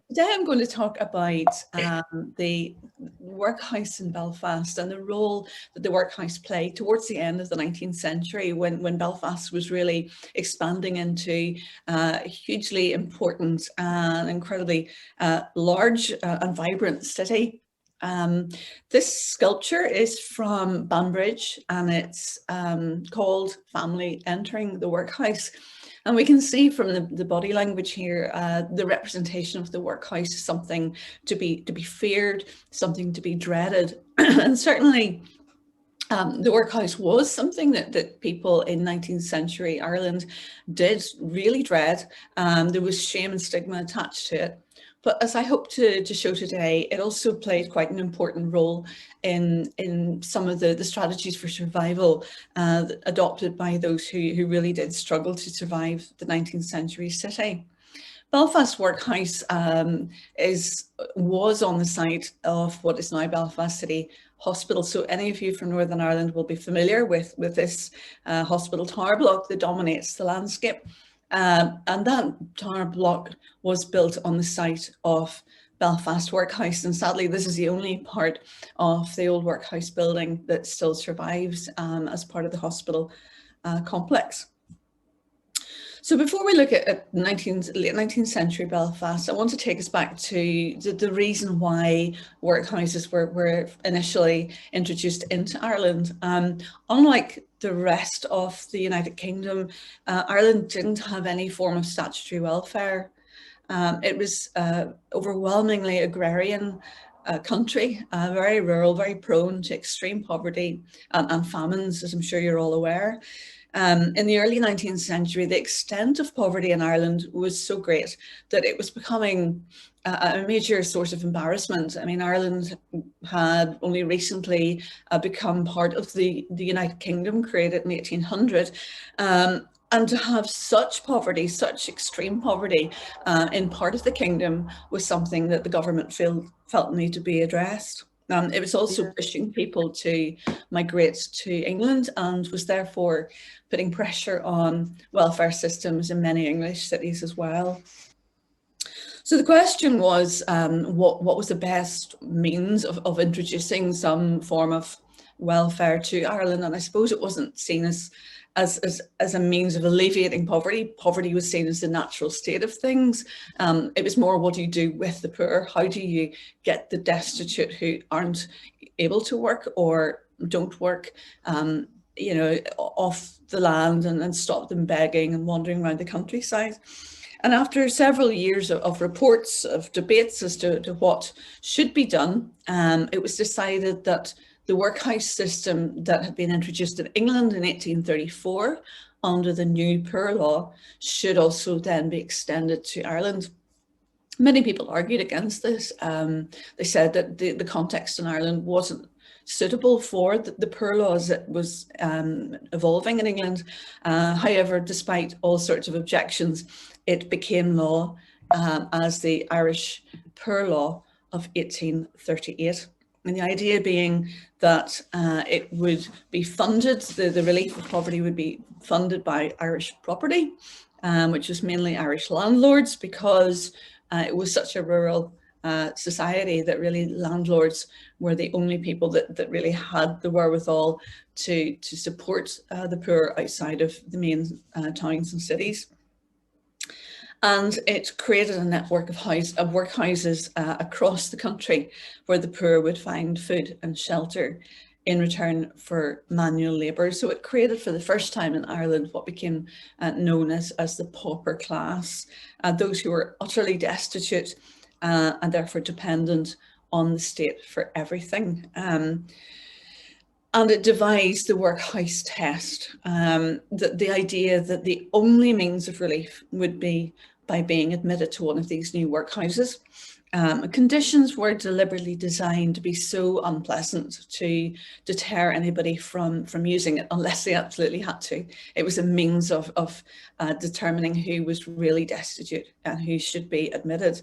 Today I'm going to talk about the workhouse in Belfast and the role that the workhouse played towards the end of the 19th century when Belfast was really expanding into a hugely important and incredibly large and vibrant city. This sculpture is from Banbridge and it's called Family Entering the Workhouse. And we can see from the body language here, the representation of the workhouse is something to be feared, something to be dreaded. And certainly the workhouse was something that people in 19th century Ireland did really dread. There was shame and stigma attached to it. But as I hope to show today, it also played quite an important role in some of the strategies for survival adopted by those who really did struggle to survive the 19th century city. Belfast Workhouse was on the site of what is now Belfast City Hospital. So any of you from Northern Ireland will be familiar with this hospital tower block that dominates the landscape. And that tower block was built on the site of Belfast Workhouse. And sadly, this is the only part of the old workhouse building that still survives as part of the hospital complex. So before we look at late 19th century Belfast, I want to take us back to the reason why workhouses were initially introduced into Ireland. Unlike the rest of the United Kingdom, Ireland didn't have any form of statutory welfare. It was overwhelmingly agrarian country, very rural, very prone to extreme poverty and famines, as I'm sure you're all aware. In the early 19th century, the extent of poverty in Ireland was so great that it was becoming a major source of embarrassment. I mean, Ireland had only recently become part of the United Kingdom, created in 1800. And to have such poverty, such extreme poverty in part of the kingdom was something that the government felt needed to be addressed. It was also pushing people to migrate to England and was therefore putting pressure on welfare systems in many English cities as well. So the question was, what was the best means of introducing some form of welfare to Ireland? And I suppose it wasn't seen as a means of alleviating poverty. Poverty was seen as the natural state of things. It was more, what do you do with the poor? How do you get the destitute who aren't able to work or don't work, off the land and stop them begging and wandering around the countryside? And after several years of reports, of debates as to what should be done, it was decided that the workhouse system that had been introduced in England in 1834 under the new Poor Law should also then be extended to Ireland. Many people argued against this. They said that the context in Ireland wasn't suitable for the Poor Law as it was evolving in England. However, despite all sorts of objections, it became law as the Irish Poor Law of 1838. And the idea being that it would be funded, the relief of poverty would be funded by Irish property, which was mainly Irish landlords, because it was such a rural society that really landlords were the only people that really had the wherewithal to support the poor outside of the main towns and cities. And it created a network of workhouses across the country where the poor would find food and shelter in return for manual labour. So it created for the first time in Ireland what became known as the pauper class, those who were utterly destitute and therefore dependent on the state for everything. And it devised the workhouse test, the idea that the only means of relief would be by being admitted to one of these new workhouses. Conditions were deliberately designed to be so unpleasant to deter anybody from using it unless they absolutely had to. It was a means of determining who was really destitute and who should be admitted.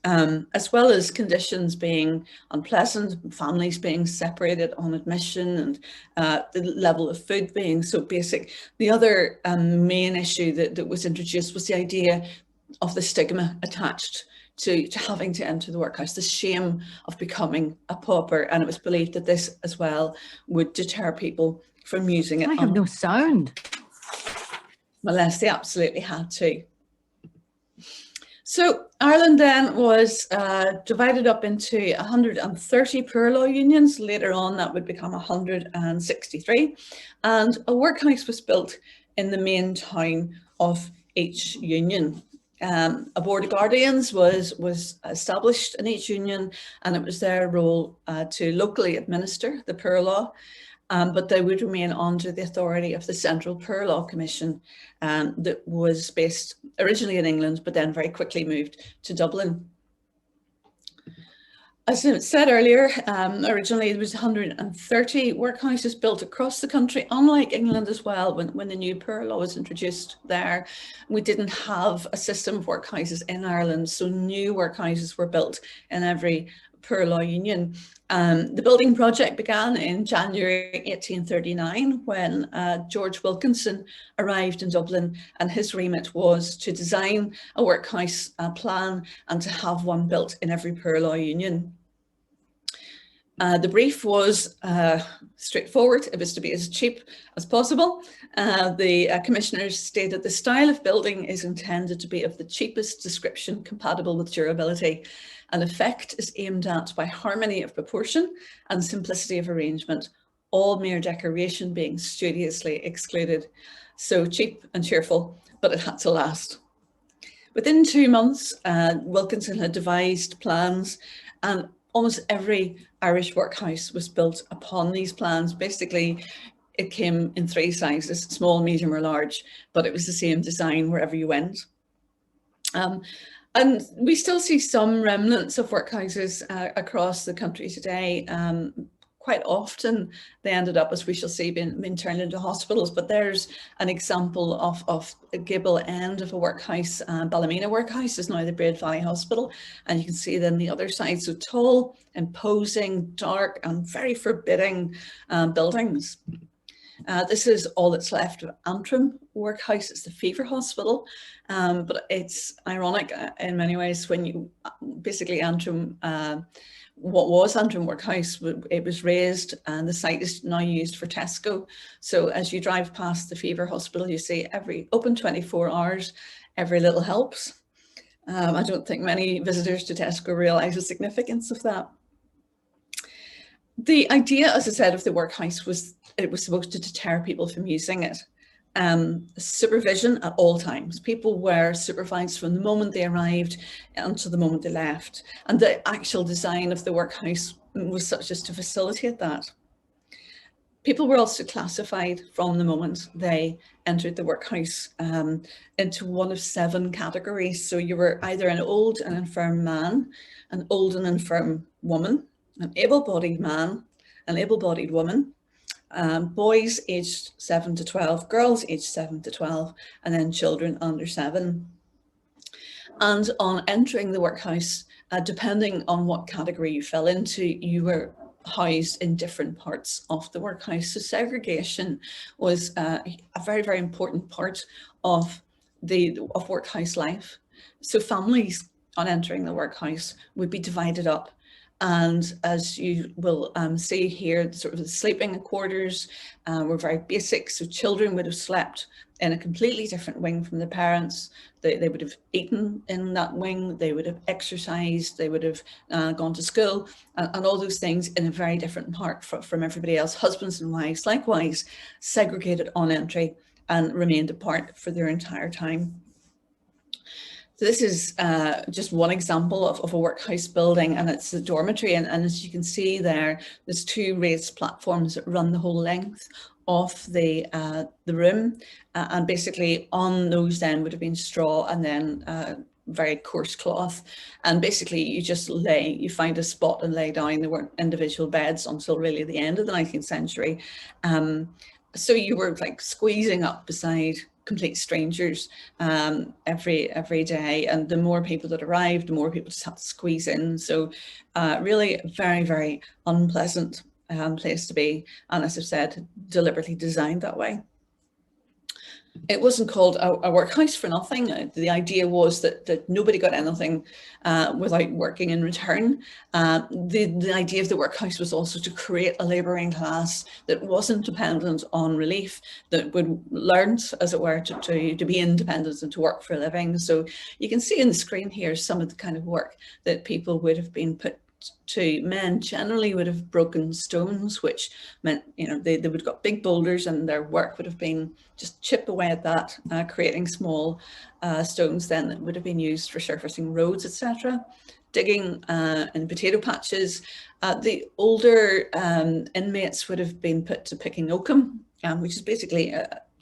As well as conditions being unpleasant, families being separated on admission, and the level of food being so basic. The other main issue that was introduced was the idea of the stigma attached to having to enter the workhouse, the shame of becoming a pauper. And it was believed that this as well would deter people from using it. I have no sound. Unless they absolutely had to. So Ireland then was divided up into 130 poor law unions. Later on, that would become 163. And a workhouse was built in the main town of each union. A board of guardians was established in each union, and it was their role to locally administer the poor law. But they would remain under the authority of the Central Poor Law Commission that was based originally in England, but then very quickly moved to Dublin. As I said earlier, originally there was 130 workhouses built across the country, unlike England as well, when the new poor law was introduced there. We didn't have a system of workhouses in Ireland, so new workhouses were built in every poor law union. The building project began in January 1839 when George Wilkinson arrived in Dublin, and his remit was to design a workhouse plan and to have one built in every poor law union. The brief was straightforward. It was to be as cheap as possible. The commissioners stated the style of building is intended to be of the cheapest description compatible with durability. An effect is aimed at by harmony of proportion and simplicity of arrangement, all mere decoration being studiously excluded. So cheap and cheerful, but it had to last. Within 2 months, Wilkinson had devised plans, and almost every Irish workhouse was built upon these plans. Basically, it came in 3 sizes, small, medium or large, but it was the same design wherever you went. And we still see some remnants of workhouses across the country today. Quite often they ended up, as we shall see, being turned into hospitals. But there's an example of a gable end of a workhouse. Ballymena Workhouse is now the Braid Valley Hospital. And you can see then the other side, so tall, imposing, dark and very forbidding buildings. This is all that's left of Antrim Workhouse. It's the fever hospital, but it's ironic in many ways when you basically Antrim, what was Antrim Workhouse, it was razed and the site is now used for Tesco. So as you drive past the fever hospital, you see every open 24 hours, every little helps. I don't think many visitors to Tesco realise the significance of that. The idea, as I said, of the workhouse was it was supposed to deter people from using it. Supervision at all times. People were supervised from the moment they arrived until the moment they left. And the actual design of the workhouse was such as to facilitate that. People were also classified from the moment they entered the workhouse into one of 7 categories. So you were either an old and infirm man, an old and infirm woman, an able-bodied man, an able-bodied woman, boys aged 7 to 12, girls aged 7 to 12, and then children under 7. And on entering the workhouse, depending on what category you fell into, you were housed in different parts of the workhouse. So segregation was a very, very important part of workhouse life. So families on entering the workhouse would be divided up. And as you will see here, sort of the sleeping quarters were very basic. So children would have slept in a completely different wing from the parents. They would have eaten in that wing. They would have exercised. They would have gone to school and all those things in a very different part from everybody else. Husbands and wives, likewise, segregated on entry and remained apart for their entire time. So this is just one example of a workhouse building, and it's a dormitory. And as you can see there, there's 2 raised platforms that run the whole length of the room. And basically on those then would have been straw and then very coarse cloth. And basically you just you find a spot and lay down. There weren't individual beds until really the end of the 19th century. So you were like squeezing up beside complete strangers every day, and the more people that arrived, the more people just had to squeeze in. So really very, very unpleasant place to be, and as I've said, deliberately designed that way. It wasn't called a workhouse for nothing. The idea was that nobody got anything without working in return. The idea of the workhouse was also to create a labouring class that wasn't dependent on relief, that would learn, as it were, to be independent and to work for a living. So you can see in the screen here some of the kind of work that people would have been put to. Men generally would have broken stones, which meant, you know, they would have got big boulders, and their work would have been just chip away at that, creating small stones then that would have been used for surfacing roads, etc. Digging in potato patches. The older inmates would have been put to picking oakum, which is basically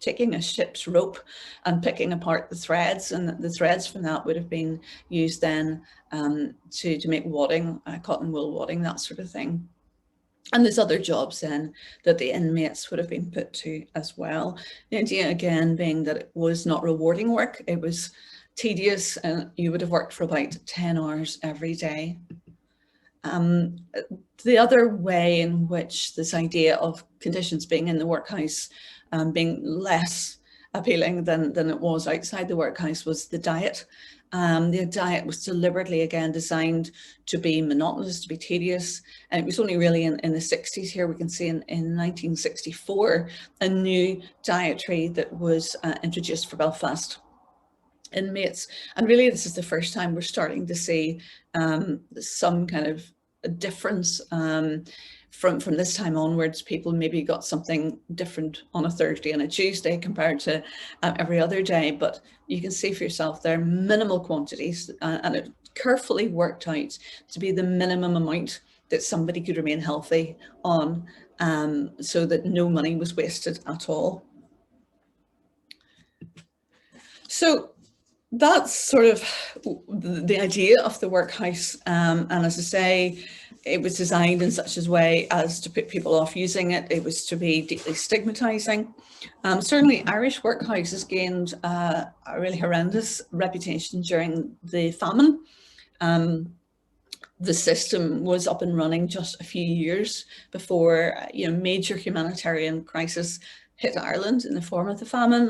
taking a ship's rope and picking apart the threads, and the threads from that would have been used then to make wadding, cotton wool wadding, that sort of thing. And there's other jobs then that the inmates would have been put to as well. The idea again being that it was not rewarding work, it was tedious, and you would have worked for about 10 hours every day. The other way in which this idea of conditions being in the workhouse being less appealing than it was outside the workhouse was the diet. The diet was deliberately, again, designed to be monotonous, to be tedious. And it was only really in the 60s here, we can see in 1964, a new dietary that was introduced for Belfast inmates. And really, this is the first time we're starting to see some kind of a difference. From this time onwards, people maybe got something different on a Thursday and a Tuesday compared to every other day. But you can see for yourself there are minimal quantities, and it carefully worked out to be the minimum amount that somebody could remain healthy on, so that no money was wasted at all. So that's sort of the idea of the workhouse, and as I say, it was designed in such a way as to put people off using it. It was to be deeply stigmatizing. Certainly Irish workhouses gained a really horrendous reputation during the famine. The system was up and running just a few years before, you know, major humanitarian crisis hit Ireland in the form of the famine.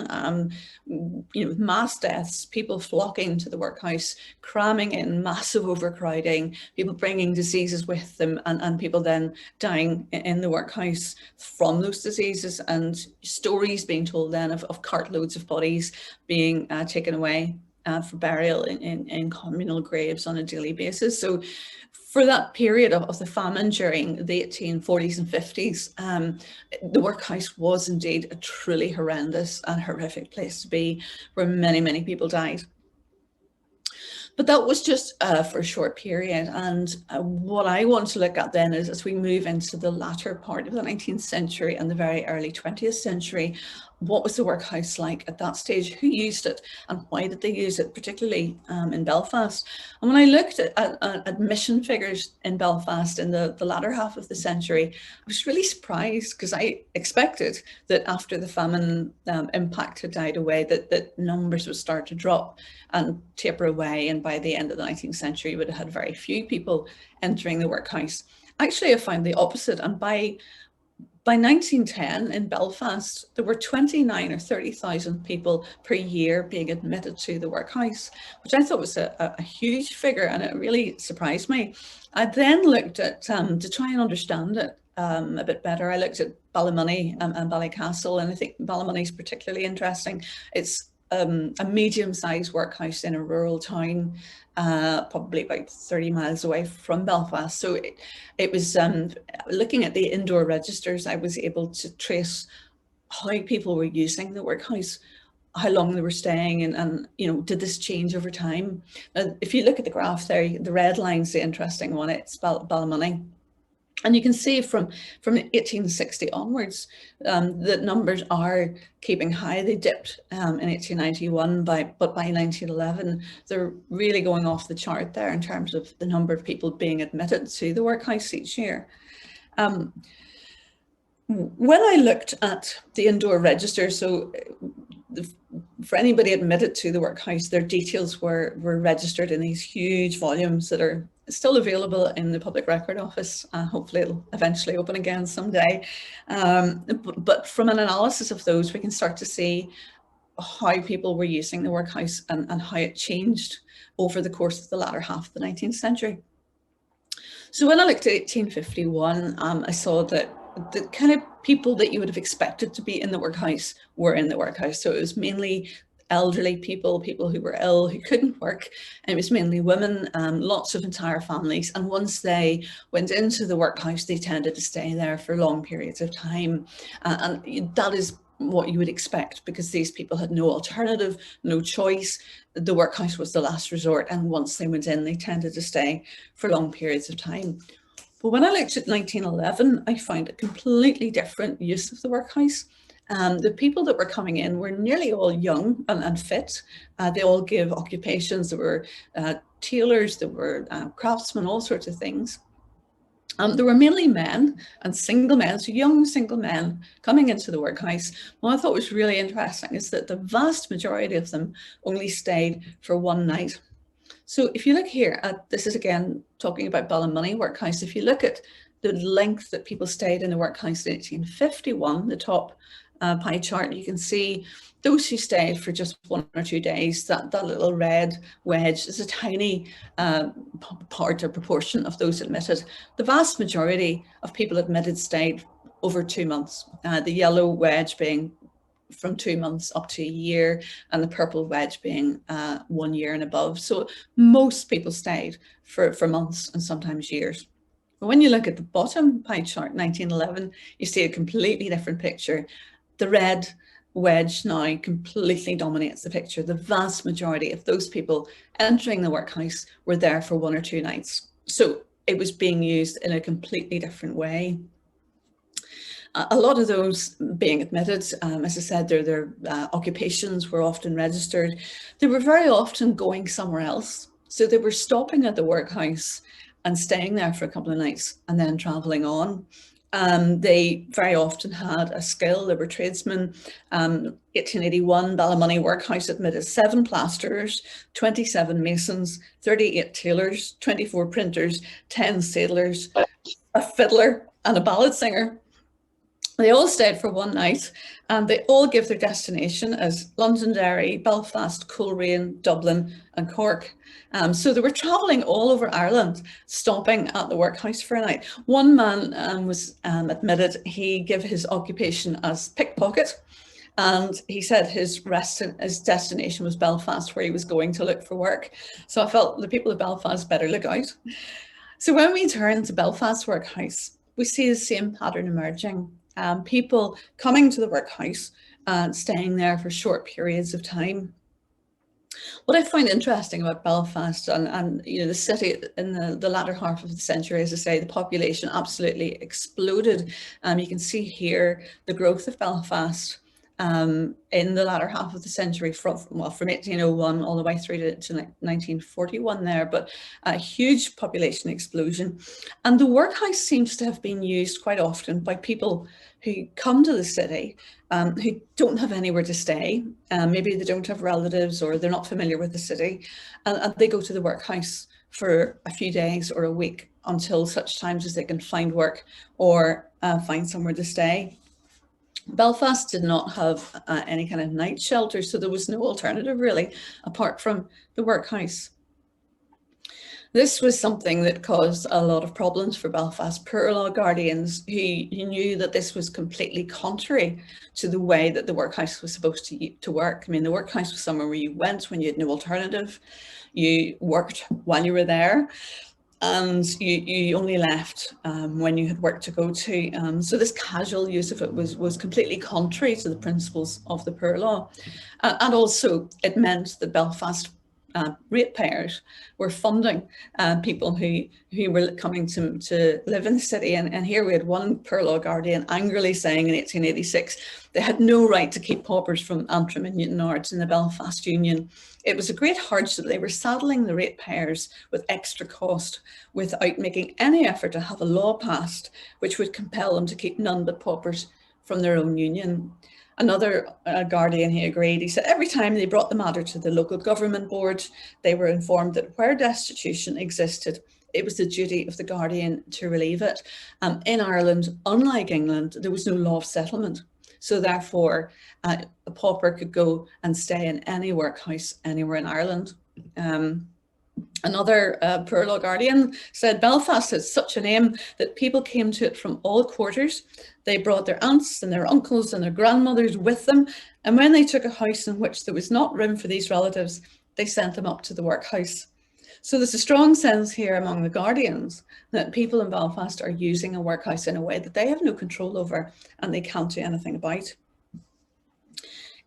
You know, with mass deaths, people flocking to the workhouse, cramming in, massive overcrowding, people bringing diseases with them, and people then dying in the workhouse from those diseases, and stories being told then of cartloads of bodies being taken away for burial in communal graves on a daily basis. So for that period of the famine during the 1840s and 50s, the workhouse was indeed a truly horrendous and horrific place to be, where many, many people died. But that was just for a short period. And what I want to look at then is, as we move into the latter part of the 19th century and the very early 20th century, what was the workhouse like at that stage? Who used it and why did they use it, particularly in Belfast? And when I looked at admission figures in Belfast in the latter half of the century, I was really surprised, because I expected that after the famine impact had died away, that numbers would start to drop and taper away, and by the end of the 19th century we would have had very few people entering the workhouse. Actually, I found the opposite, and by 1910 in Belfast, there were 29 or 30,000 people per year being admitted to the workhouse, which I thought was a huge figure, and it really surprised me. I then looked at, to try and understand it a bit better, I looked at Ballymoney and Ballycastle, and I think Ballymoney is particularly interesting. It's a medium-sized workhouse in a rural town, probably about 30 miles away from Belfast. So it was looking at the indoor registers, I was able to trace how people were using the workhouse, how long they were staying, and you know, did this change over time? If you look at the graph there, the red line's the interesting one, it's Ballymoney. And you can see from 1860 onwards that numbers are keeping high. They dipped in 1891, but by 1911, they're really going off the chart there in terms of the number of people being admitted to the workhouse each year. When I looked at the indoor register, so for anybody admitted to the workhouse, their details were registered in these huge volumes that are still available in the Public Record Office. Hopefully it'll eventually open again someday. But from an analysis of those, we can start to see how people were using the workhouse and how it changed over the course of the latter half of the 19th century. So when I looked at 1851, I saw that the kind of people that you would have expected to be in the workhouse were in the workhouse. So it was mainly elderly people, people who were ill, who couldn't work. And it was mainly women, lots of entire families. And once they went into the workhouse, they tended to stay there for long periods of time. And that is what you would expect, because these people had no alternative, no choice. The workhouse was the last resort, and once they went in, they tended to stay for long periods of time. But when I looked at 1911, I found a completely different use of the workhouse. The people that were coming in were nearly all young and fit. They all gave occupations. There were tailors, there were craftsmen, all sorts of things. There were mainly men and single men, so young single men coming into the workhouse. What I thought was really interesting is that the vast majority of them only stayed for one night. So if you look here at, this is again talking about Ballymoney Workhouse, if you look at the length that people stayed in the workhouse in 1851, the top pie chart, you can see those who stayed for just 1 or 2 days, that little red wedge is a tiny part or proportion of those admitted. The vast majority of people admitted stayed over 2 months, the yellow wedge being from 2 months up to a year, and the purple wedge being 1 year and above. So most people stayed for months and sometimes years. But when you look at the bottom pie chart, 1911, you see a completely different picture. The red wedge now completely dominates the picture. The vast majority of those people entering the workhouse were there for 1 or 2 nights. So it was being used in a completely different way. A lot of those being admitted, as I said, their occupations were often registered. They were very often going somewhere else. So they were stopping at the workhouse and staying there for a couple of nights and then travelling on. They very often had a skill. They were tradesmen. 1881, Ballymoney Workhouse admitted 7 plasterers, 27 masons, 38 tailors, 24 printers, 10 sailors, a fiddler and a ballad singer. They all stayed for one night, and they all give their destination as Londonderry, Belfast, Coleraine, Dublin and Cork. So they were travelling all over Ireland, stopping at the workhouse for a night. One man was admitted. He gave his occupation as pickpocket, and he said his destination was Belfast, where he was going to look for work. So I felt the people of Belfast better look out. So when we turn to Belfast Workhouse, we see the same pattern emerging. People coming to the workhouse and staying there for short periods of time. What I find interesting about Belfast and you know, the city in the latter half of the century, as I say, the population absolutely exploded. You can see here the growth of Belfast in the latter half of the century, from 1801 all the way through to 1941 there, but a huge population explosion. And the workhouse seems to have been used quite often by people who come to the city who don't have anywhere to stay. Maybe they don't have relatives, or they're not familiar with the city, and they go to the workhouse for a few days or a week until such times as they can find work or find somewhere to stay. Belfast did not have any kind of night shelter, so there was no alternative really apart from the workhouse. This was something that caused a lot of problems for Belfast Perlor Guardians, who knew that this was completely contrary to the way that the workhouse was supposed to work. I mean, the workhouse was somewhere where you went when you had no alternative, you worked while you were there, and you only left when you had work to go to. So this casual use of it was completely contrary to the principles of the Poor Law. And also it meant that Belfast ratepayers were funding people who were coming to live in the city. And here we had one Perlor Guardian angrily saying in 1886 they had no right to keep paupers from Antrim and Newtownards in the Belfast Union. It was a great hardship. They were saddling the ratepayers with extra cost without making any effort to have a law passed which would compel them to keep none but paupers from their own union. Another Guardian, he agreed. He said every time they brought the matter to the local government board, they were informed that where destitution existed, it was the duty of the Guardian to relieve it. In Ireland, unlike England, there was no law of settlement. So therefore, a pauper could go and stay in any workhouse anywhere in Ireland. Another Perlor Guardian said Belfast had such a name that people came to it from all quarters. They brought their aunts and their uncles and their grandmothers with them, and when they took a house in which there was not room for these relatives, they sent them up to the workhouse. So there's a strong sense here among the Guardians that people in Belfast are using a workhouse in a way that they have no control over and they can't do anything about.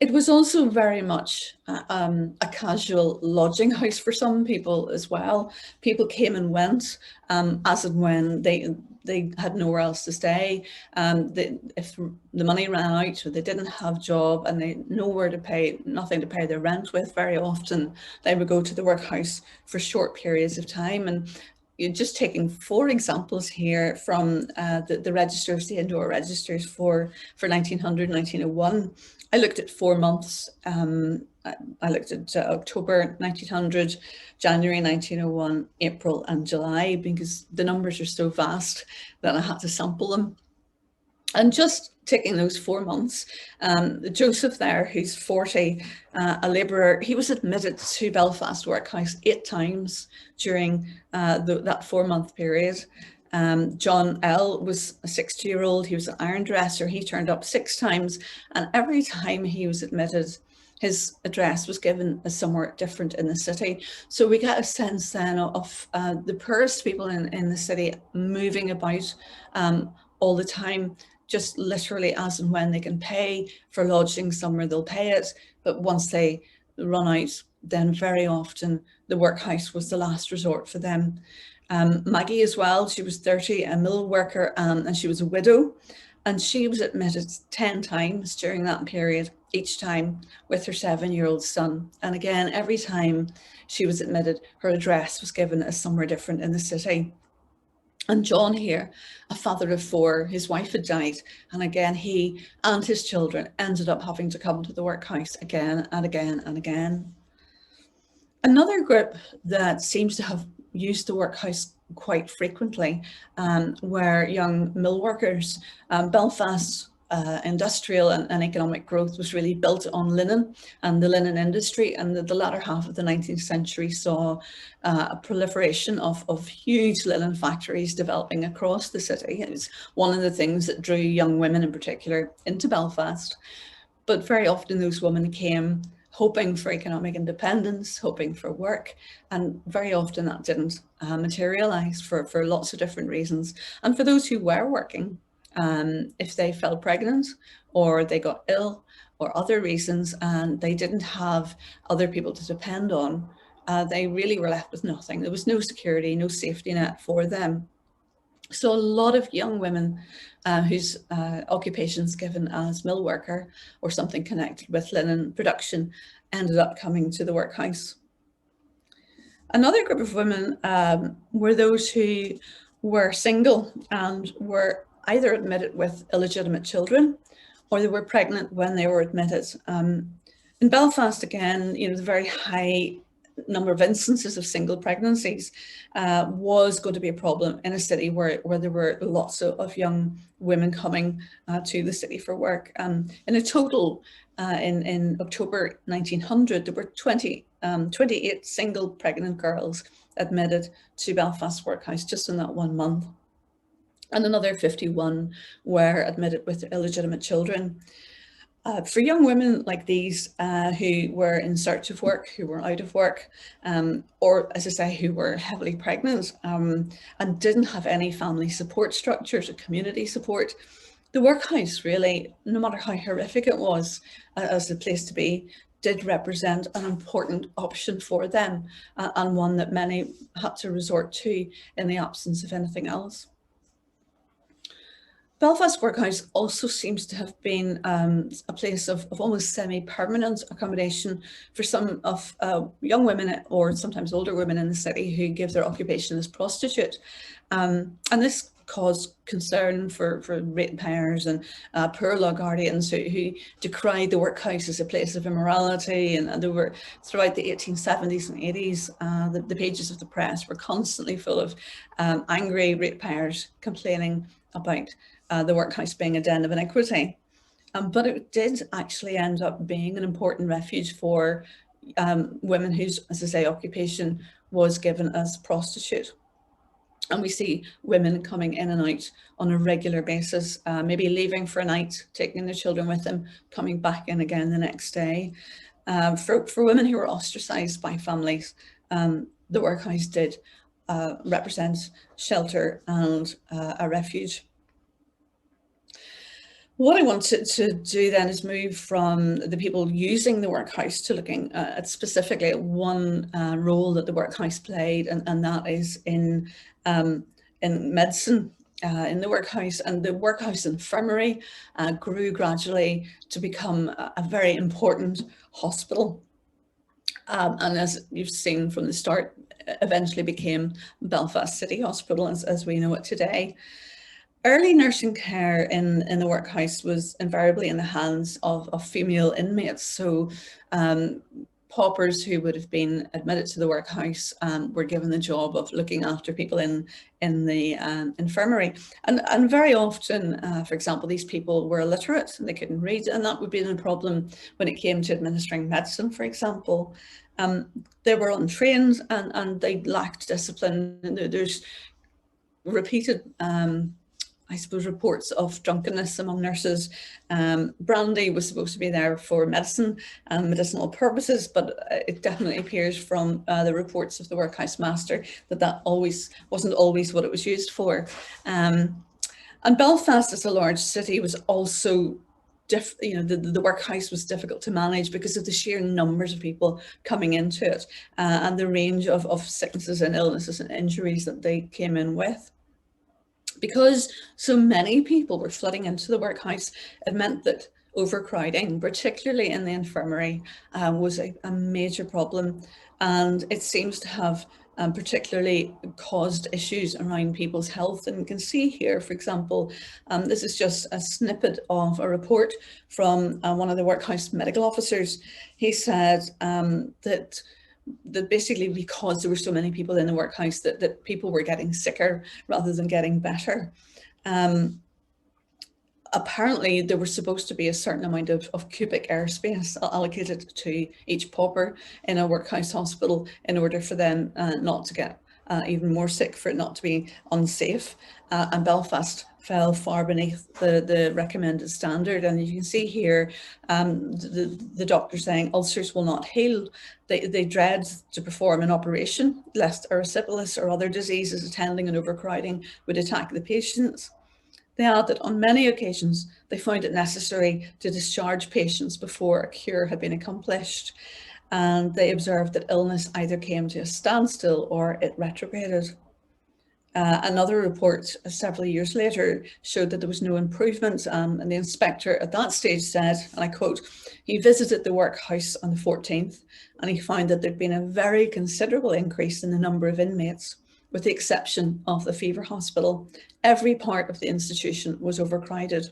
It was also very much a casual lodging house for some people as well. People came and went as and when they had nowhere else to stay. If the money ran out or they didn't have a job and they nowhere to pay, nothing to pay their rent with, very often they would go to the workhouse for short periods of time. And you're just taking 4 examples here from the registers, the indoor registers for 1900, 1901. I looked at 4 months. I looked at October 1900, January 1901, April and July, because the numbers are so vast that I had to sample them. And just taking those 4 months, Joseph there, who's 40, a labourer, he was admitted to Belfast Workhouse 8 times during that 4-month period. John L. was a 60-year-old, he was an iron dresser, he turned up 6 times, and every time he was admitted, his address was given as somewhere different in the city. So we get a sense then of the poorest people in the city moving about all the time, just literally as and when they can pay for lodging somewhere, they'll pay it. But once they run out, then very often the workhouse was the last resort for them. Maggie as well, she was 30, a mill worker, and she was a widow, and she was admitted 10 times during that period, each time with her 7-year-old son. And again, every time she was admitted, her address was given as somewhere different in the city. And John here, a father of 4, his wife had died, and again he and his children ended up having to come to the workhouse again and again and again. Another group that seems to have used the workhouse quite frequently were young mill workers. Belfast industrial and economic growth was really built on linen and the linen industry, and the latter half of the 19th century saw a proliferation of huge linen factories developing across the city. It was one of the things that drew young women in particular into Belfast, but very often those women came hoping for economic independence, hoping for work, and very often that didn't materialise for lots of different reasons. And for those who were working, if they fell pregnant or they got ill or other reasons and they didn't have other people to depend on, they really were left with nothing. There was no security, no safety net for them. So a lot of young women whose occupations given as mill worker or something connected with linen production ended up coming to the workhouse. Another group of women were those who were single and were either admitted with illegitimate children or they were pregnant when they were admitted. In Belfast, again, you know, the very high number of instances of single pregnancies was going to be a problem in a city where there were lots of young women coming to the city for work. In a total, in October 1900, there were 28 single pregnant girls admitted to Belfast Workhouse just in that 1 month. And another 51 were admitted with illegitimate children. For young women like these who were in search of work, who were out of work, or as I say, who were heavily pregnant and didn't have any family support structures or community support, the workhouse really, no matter how horrific it was as a place to be, did represent an important option for them and one that many had to resort to in the absence of anything else. Belfast Workhouse also seems to have been a place of almost semi-permanent accommodation for some of young women or sometimes older women in the city who give their occupation as prostitute. And this caused concern for ratepayers and Perlor Guardians who decried the workhouse as a place of immorality. And there were, throughout the 1870s and 80s, the pages of the press were constantly full of angry ratepayers complaining about the workhouse being a den of iniquity. But it did actually end up being an important refuge for women whose, as I say, occupation was given as prostitute. And we see women coming in and out on a regular basis, maybe leaving for a night, taking their children with them, coming back in again the next day. For women who were ostracized by families, the workhouse did represent shelter and a refuge. What I wanted to do then is move from the people using the workhouse to looking at specifically at one role that the workhouse played, and that is in medicine in the workhouse. And the workhouse infirmary grew gradually to become a very important hospital. And as you've seen from the start, eventually became Belfast City Hospital as we know it today. Early nursing care in the workhouse was invariably in the hands of female inmates. So paupers who would have been admitted to the workhouse were given the job of looking after people in the infirmary. And very often, for example, these people were illiterate and they couldn't read, and that would be a problem when it came to administering medicine, for example. They were untrained and they lacked discipline. There's repeated I suppose, reports of drunkenness among nurses. Brandy was supposed to be there for medicine and medicinal purposes, but it definitely appears from the reports of the workhouse master that wasn't always what it was used for. And Belfast, as a large city, was also the workhouse was difficult to manage because of the sheer numbers of people coming into it and the range of sicknesses and illnesses and injuries that they came in with. Because so many people were flooding into the workhouse, it meant that overcrowding, particularly in the infirmary, was a major problem. And it seems to have particularly caused issues around people's health. And you can see here, for example, this is just a snippet of a report from one of the workhouse medical officers. He said that basically because there were so many people in the workhouse that people were getting sicker rather than getting better. Apparently there was supposed to be a certain amount of cubic airspace allocated to each pauper in a workhouse hospital in order for them not to get even more sick, for it not to be unsafe. And Belfast fell far beneath the recommended standard. And you can see here the doctor saying ulcers will not heal. They dread to perform an operation lest erysipelas or other diseases attending and overcrowding would attack the patients. They add that on many occasions they found it necessary to discharge patients before a cure had been accomplished. And they observed that illness either came to a standstill or it retrograded. Another report several years later showed that there was no improvement, and the inspector at that stage said, and I quote, he visited the workhouse on the 14th and he found that there'd been a very considerable increase in the number of inmates, with the exception of the fever hospital. Every part of the institution was overcrowded.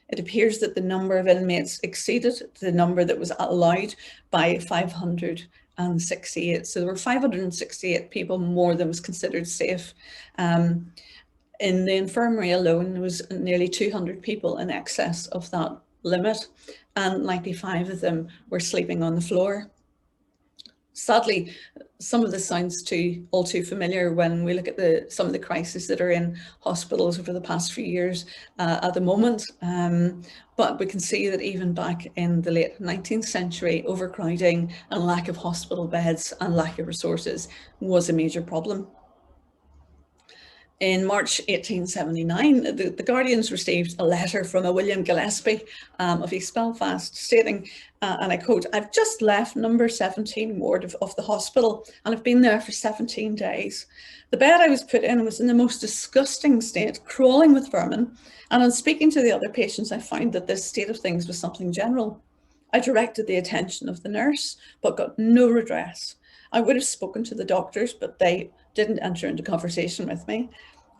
It appears that the number of inmates exceeded the number that was allowed by 568. So there were 568 people more than was considered safe. In the infirmary alone, there was nearly 200 people in excess of that limit, and 95 of them were sleeping on the floor. Sadly, some of this sounds all too familiar when we look at some of the crises that are in hospitals over the past few years at the moment. But we can see that even back in the late 19th century, overcrowding and lack of hospital beds and lack of resources was a major problem. In March 1879, the Guardians received a letter from a William Gillespie of East Belfast stating, and I quote, I've just left number 17 ward of the hospital and I've been there for 17 days. The bed I was put in was in the most disgusting state, crawling with vermin, and on speaking to the other patients, I found that this state of things was something general. I directed the attention of the nurse, but got no redress. I would have spoken to the doctors, but they didn't enter into conversation with me.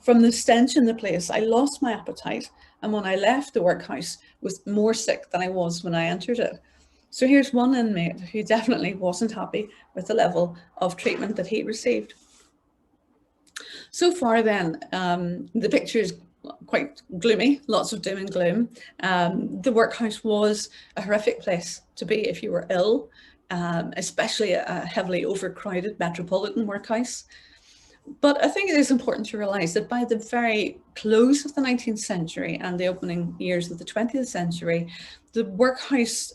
From the stench in the place, I lost my appetite, and when I left the workhouse, was more sick than I was when I entered it. So here's one inmate who definitely wasn't happy with the level of treatment that he received. So far then, the pictures quite gloomy, lots of doom and gloom. The workhouse was a horrific place to be if you were ill, especially a heavily overcrowded metropolitan workhouse. But I think it is important to realise that by the very close of the 19th century and the opening years of the 20th century, the workhouse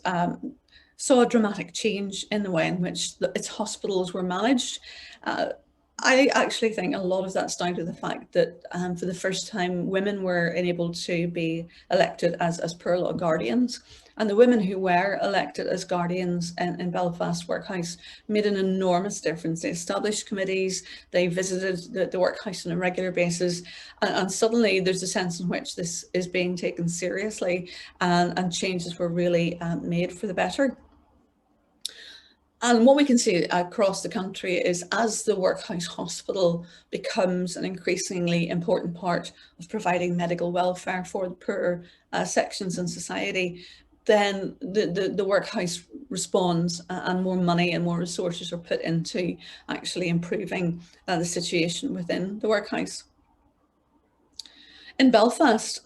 saw a dramatic change in the way in which its hospitals were managed. I actually think a lot of that's down to the fact that for the first time, women were enabled to be elected as Perlor Guardians. And the women who were elected as guardians in Belfast Workhouse made an enormous difference. They established committees, they visited the workhouse on a regular basis, and suddenly there's a sense in which this is being taken seriously, and changes were really made for the better. And what we can see across the country is as the Workhouse Hospital becomes an increasingly important part of providing medical welfare for the poorer sections in society, then the workhouse responds, and more money and more resources are put into actually improving the situation within the workhouse. In Belfast,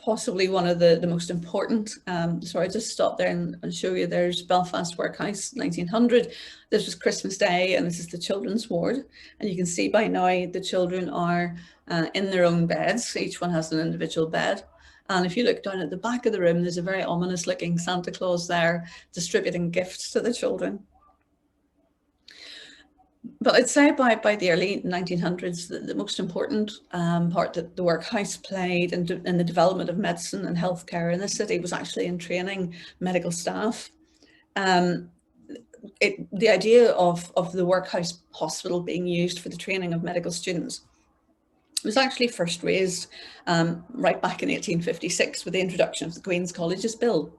possibly one of the most important, sorry, just stop there and show you, there's Belfast Workhouse, 1900. This was Christmas Day, and this is the children's ward. And you can see by now the children are in their own beds. Each one has an individual bed. And if you look down at the back of the room, there's a very ominous looking Santa Claus there distributing gifts to the children. But I'd say by the early 1900s, the most important part that the workhouse played in the development of medicine and healthcare in the city was actually in training medical staff. The idea of the workhouse hospital being used for the training of medical students was actually first raised right back in 1856 with the introduction of the Queen's Colleges Bill.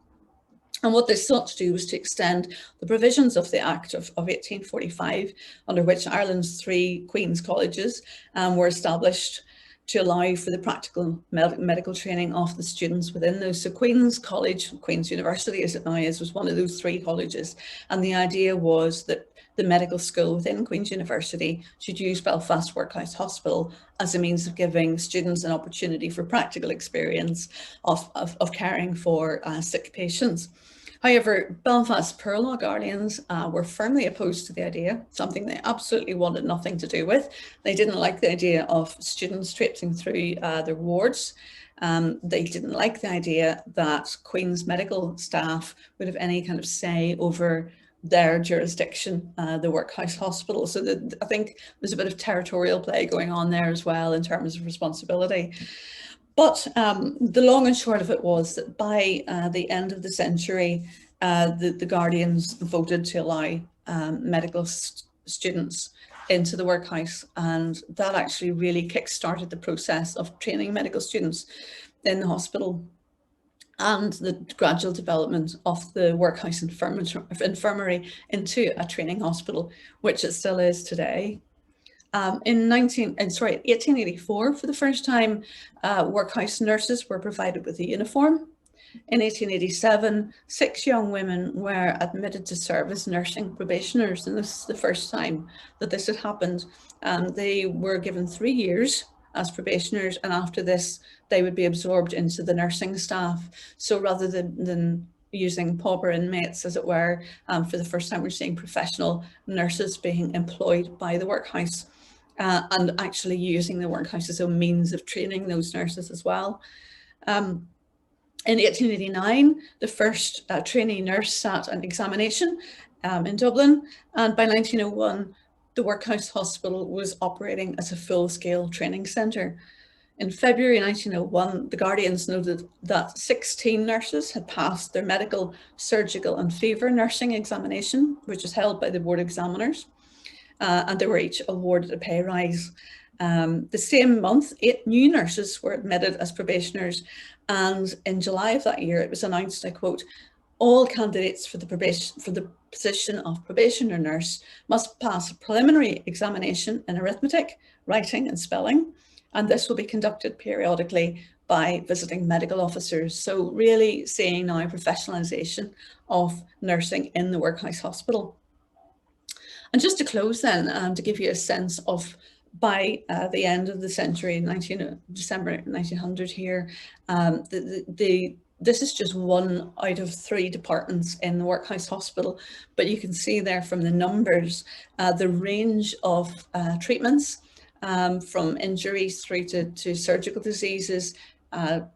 And what this sought to do was to extend the provisions of the Act of 1845, under which Ireland's 3 Queen's Colleges were established to allow for the practical medical training of the students within those. So Queen's College, Queen's University as it now is, was one of those 3 colleges. And the idea was that the medical school within Queen's University should use Belfast Workhouse Hospital as a means of giving students an opportunity for practical experience of caring for sick patients. However, Belfast Perlor Guardians were firmly opposed to the idea, something they absolutely wanted nothing to do with. They didn't like the idea of students traipsing through their wards. They didn't like the idea that Queen's medical staff would have any kind of say over their jurisdiction, the Workhouse Hospital. So I think there's a bit of territorial play going on there as well in terms of responsibility. But the long and short of it was that by the end of the century, the Guardians voted to allow medical students into the workhouse, and that actually really kick-started the process of training medical students in the hospital and the gradual development of the workhouse infirmary into a training hospital, which it still is today. In 1884, for the first time, workhouse nurses were provided with a uniform. In 1887, 6 young women were admitted to serve as nursing probationers, and this is the first time that this had happened. They were given 3 years as probationers, and after this, they would be absorbed into the nursing staff. So rather than using pauper inmates, as it were, for the first time, we're seeing professional nurses being employed by the workhouse. And actually using the workhouse as a means of training those nurses as well. In 1889, the first trainee nurse sat an examination in Dublin, and by 1901, the Workhouse Hospital was operating as a full-scale training centre. In February 1901, the Guardians noted that 16 nurses had passed their medical, surgical and fever nursing examination, which was held by the board examiners. And they were each awarded a pay rise. The same month, 8 new nurses were admitted as probationers, and in July of that year, it was announced, I quote, "All candidates for the position of probationer nurse must pass a preliminary examination in arithmetic, writing and spelling, and this will be conducted periodically by visiting medical officers." So really seeing now professionalisation of nursing in the Workhouse Hospital. And just to close then, to give you a sense of by the end of the century, December 1900 here, this is just one out of 3 departments in the Workhouse Hospital, but you can see there from the numbers, the range of treatments, from injuries through to surgical diseases,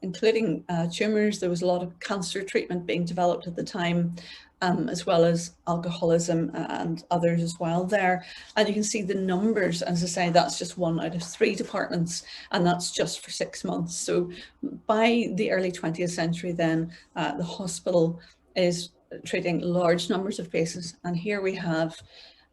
including tumours. There was a lot of cancer treatment being developed at the time, as well as alcoholism and others as well there. And you can see the numbers, as I say, that's just 1 out of 3 departments, and that's just for 6 months. So by the early 20th century then, the hospital is treating large numbers of patients. And here we have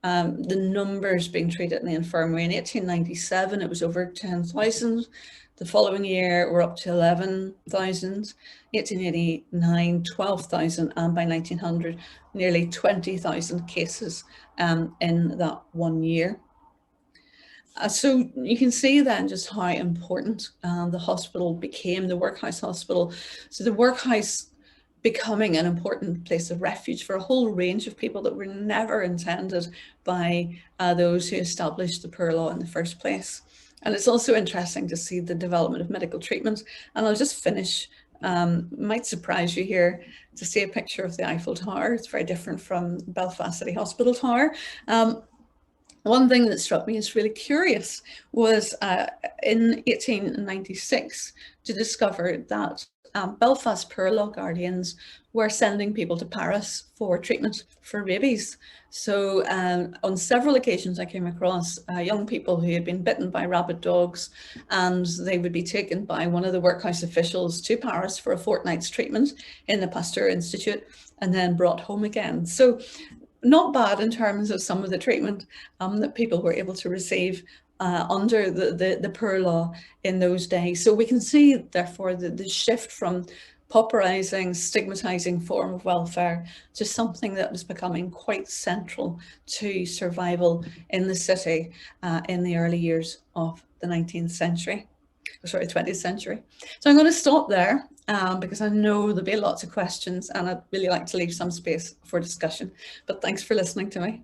the numbers being treated in the infirmary. In 1897, it was over 10,000. The following year, we're up to 11,000. 1889, 12,000, and by 1900, nearly 20,000 cases in that 1 year. So you can see then just how important the hospital became, the Workhouse Hospital. So the workhouse becoming an important place of refuge for a whole range of people that were never intended by those who established the poor law in the first place. And it's also interesting to see the development of medical treatment. And I'll just finish, might surprise you here to see a picture of the Eiffel Tower. It's very different from Belfast City Hospital Tower. One thing that struck me as really curious was in 1896 to discover that Belfast Perlor Guardians were sending people to Paris for treatment for rabies. So on several occasions I came across young people who had been bitten by rabid dogs, and they would be taken by one of the workhouse officials to Paris for a fortnight's treatment in the Pasteur Institute and then brought home again. So not bad in terms of some of the treatment that people were able to receive under the poor law in those days. So we can see, therefore, the shift from pauperizing, stigmatizing form of welfare to something that was becoming quite central to survival in the city in the early years of the 19th century. Sorry, 20th century. So I'm going to stop there because I know there'll be lots of questions and I'd really like to leave some space for discussion. But thanks for listening to me.